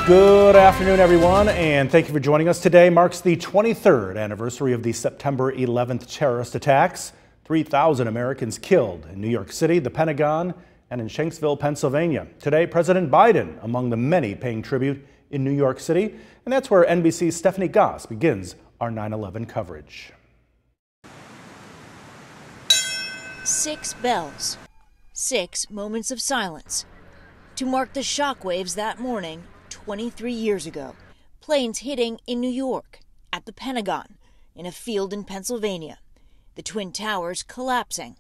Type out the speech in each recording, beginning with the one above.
Good afternoon, everyone, and thank you for joining us. Today marks the 23rd anniversary of the September 11th terrorist attacks. 3,000 Americans killed in New York City, the Pentagon, and in Shanksville, Pennsylvania. Today, President Biden among the many paying tribute in New York City, and that's where NBC's Stephanie Goss begins our 9/11 coverage. 6 bells, 6 moments of silence to mark the shockwaves that morning 23 years ago. Planes hitting in New York, at the Pentagon, in a field in Pennsylvania. The Twin Towers collapsing.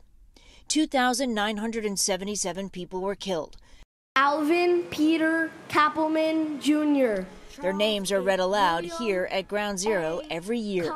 2,977 people were killed. Alvin Peter Kappelman Jr. Their names are read aloud here at Ground Zero every year.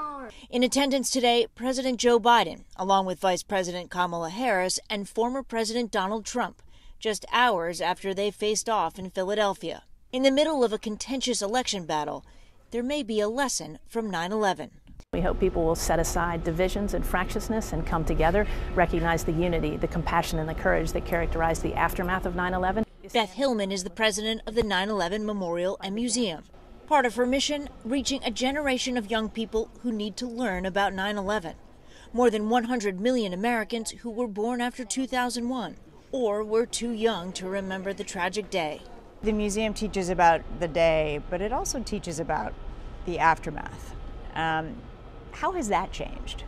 In attendance today, President Joe Biden, along with Vice President Kamala Harris and former President Donald Trump, just hours after they faced off in Philadelphia. In the middle of a contentious election battle, there may be a lesson from 9/11. We hope people will set aside divisions and fractiousness and come together, recognize the unity, the compassion, and the courage that characterized the aftermath of 9/11. Beth Hillman is the president of the 9/11 Memorial and Museum. Part of her mission, reaching a generation of young people who need to learn about 9/11. More than 100 million Americans who were born after 2001 or were too young to remember the tragic day. The museum teaches about the day, but it also teaches about the aftermath. How has that changed?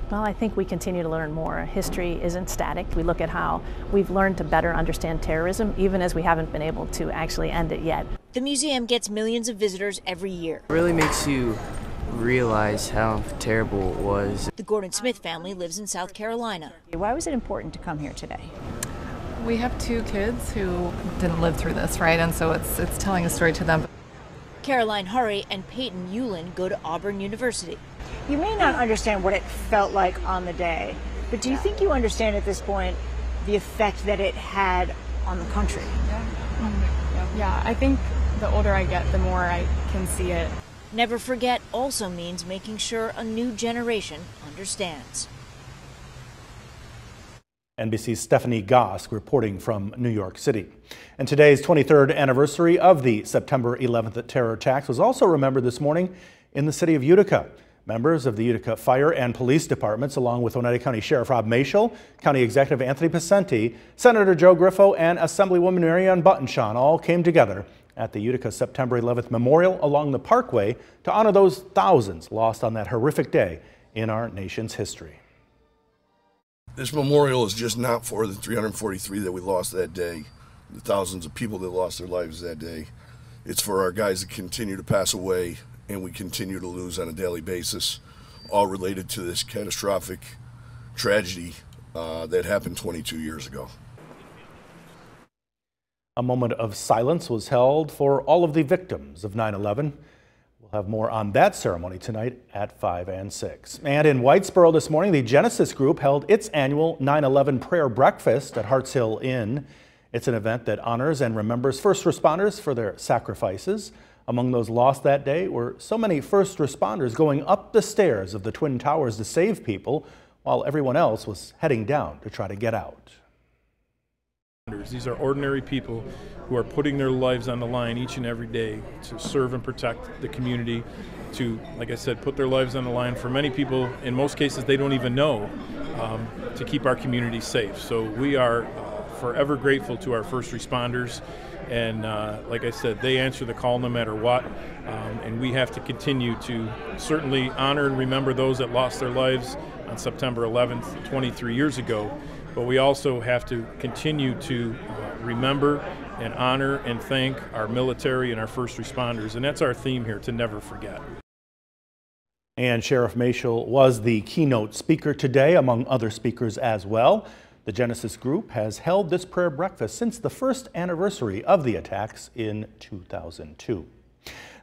Well, I think we continue to learn more. History isn't static. We look at how we've learned to better understand terrorism, even as we haven't been able to actually end it yet. The museum gets millions of visitors every year. It really makes you realize how terrible it was. The Gordon Smith family lives in South Carolina. Why was it important to come here today? We have 2 kids who didn't live through this, right? And so it's telling a story to them. Caroline Hurry and Peyton Hewlin go to Auburn University. You may not understand what it felt like on the day, but do you think you understand at this point the effect that it had on the country? Yeah, I think the older I get, the more I can see it. Never forget also means making sure a new generation understands. NBC's Stephanie Goss reporting from New York City. And today's 23rd anniversary of the September 11th terror attacks was also remembered this morning in the city of Utica. Members of the Utica Fire and Police Departments, along with Oneida County Sheriff Rob Mashel, County Executive Anthony Picenti, Senator Joe Griffo, and Assemblywoman Marianne Buttonshaw all came together at the Utica September 11th Memorial along the Parkway to honor those thousands lost on that horrific day in our nation's history. This memorial is just not for the 343 that we lost that day, the thousands of people that lost their lives that day. It's for our guys that continue to pass away and we continue to lose on a daily basis, all related to this catastrophic tragedy that happened 22 years ago. A moment of silence was held for all of the victims of 9/11. We'll have more on that ceremony tonight at 5 and 6. And in Whitesboro this morning, the Genesis Group held its annual 9/11 prayer breakfast at Harts Hill Inn. It's an event that honors and remembers first responders for their sacrifices. Among those lost that day were so many first responders going up the stairs of the Twin Towers to save people while everyone else was heading down to try to get out. These are ordinary people who are putting their lives on the line each and every day to serve and protect the community, to, like I said, put their lives on the line. For many people, in most cases, they don't even know, to keep our community safe. So we are forever grateful to our first responders. And like I said, they answer the call no matter what. And we have to continue to certainly honor and remember those that lost their lives on September 11th, 23 years ago. But we also have to continue to remember and honor and thank our military and our first responders. And that's our theme here, to never forget. And Sheriff Mashel was the keynote speaker today, among other speakers as well. The Genesis Group has held this prayer breakfast since the first anniversary of the attacks in 2002.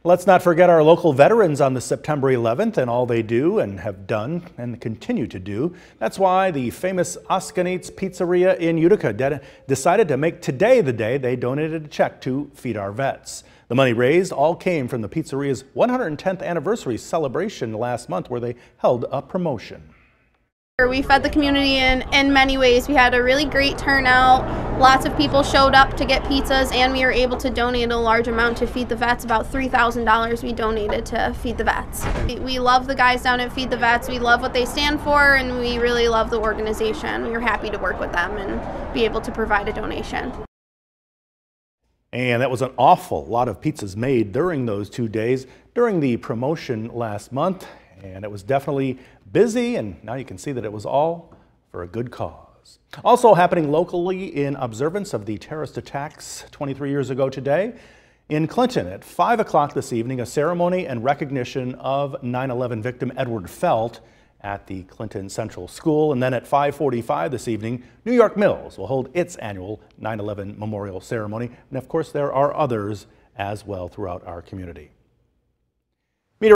Let's not forget our local veterans on the September 11th and all they do and have done and continue to do. That's why the famous Oskanitz Pizzeria in Utica decided to make today the day they donated a check to Feed Our Vets. The money raised all came from the pizzeria's 110th anniversary celebration last month, where they held a promotion. We fed the community in many ways. We had a really great turnout. Lots of people showed up to get pizzas, and we were able to donate a large amount to Feed the Vets. About $3,000 we donated to Feed the Vets. We love the guys down at Feed the Vets. We love what they stand for, and we really love the organization. We were happy to work with them and be able to provide a donation. And that was an awful lot of pizzas made during those 2 days during the promotion last month. And it was definitely busy, and now you can see that it was all for a good cause. Also happening locally in observance of the terrorist attacks 23 years ago today. In Clinton at 5 o'clock this evening, a ceremony and recognition of 9/11 victim Edward Felt at the Clinton Central School. And then at 5:45 this evening, New York Mills will hold its annual 9/11 memorial ceremony. And of course, there are others as well throughout our community.